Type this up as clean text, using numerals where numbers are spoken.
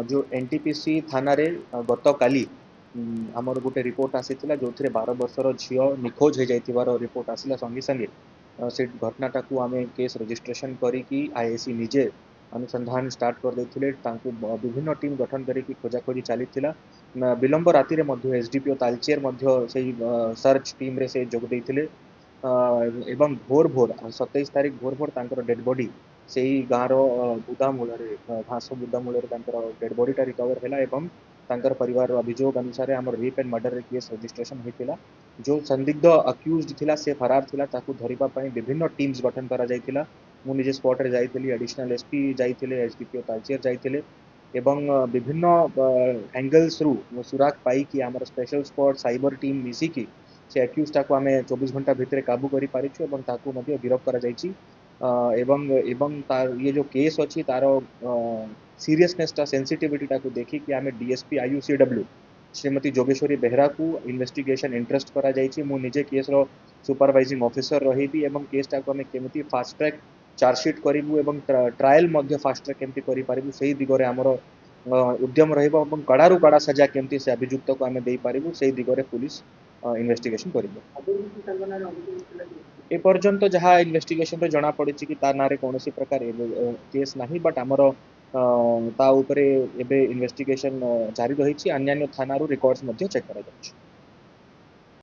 जो एनटीपीसी थाना रे गत काली आमर गोटे रिपोर्ट आसीथिला जो 12 वर्षर झील निखोज हो जाइथिबार रिपोर्ट आसिला संगे संगे से घटनाटा को आम केस रजिस्ट्रेशन करी आईआईसी निजे अनुसंधान स्टार्ट कर देथिले विभिन्न टीम गठन करी खोजाखोजी चली विलंब राति एसडीपीओ तालचेर सर्च टीम रे से जोग देथिले एवं भोर भोर 27 तारीख भोर भोर तांकर डेड बॉडी से ही गाँव बुदा मूल घास बुदा मूल डेड बॉडीटा रिकवर है एवं तांकर परिवार अभियोग अनुसार आम rape and murder case registration होता जो संदिग्ध अक्यूज थिला से फरार थिला ताकू धरिबा पई विभिन्न टीम्स गठन करा जायतिला मु निजे स्पॉट रे जाइतिली एडिशनल एसपी जाइतिले एसडीपीओ तालचेर जाइतिले एवं विभिन्न एंगल्स रु सुराग पाई कि आमर स्पेशल स्क्वाड साइबर टीम मिसिकी से अक्यूज टाको आम 24 घंटा भितर काबू करि पारिछु एवं ताकू मध्ये गिरफ्त करा जायछि एवं ये जो केस अच्छी तार सीरियसनेस सेंसिटिविटी टाको देखी कि आम डीएसपी आईयूसीडब्ल्यू श्रीमती जोगेश्वरी बेहरा को इन्वेस्टिगेशन इंटरेस्ट करा जायछि मु निजे केस रो सुपरवाइजिंग ऑफिसर रही एवं केस टाको आम केमिति फास्ट ट्रैक चार्जशीट करूँ और ट्रायल फास्ट ट्रैक केमती करि पारिबु सेही दिगरे आमर उद्यम रहिबो एवं कड़ारू कड़ा सजा केमती से अभियुक्त को आम दे पारिबु सेही दिगरे पुलिस इन्वेस्टिगेशन करिबो एपर्यंत जहाँ इन्वेस्टिगेशन रे जना पड़ी कि तार नारे कौन प्रकार केस नहीं बट आमर ता उपरे एबे इन्वेस्टिगेशन जारी रही अन्य थाना रिकॉर्ड्स चेक करा जाउछि।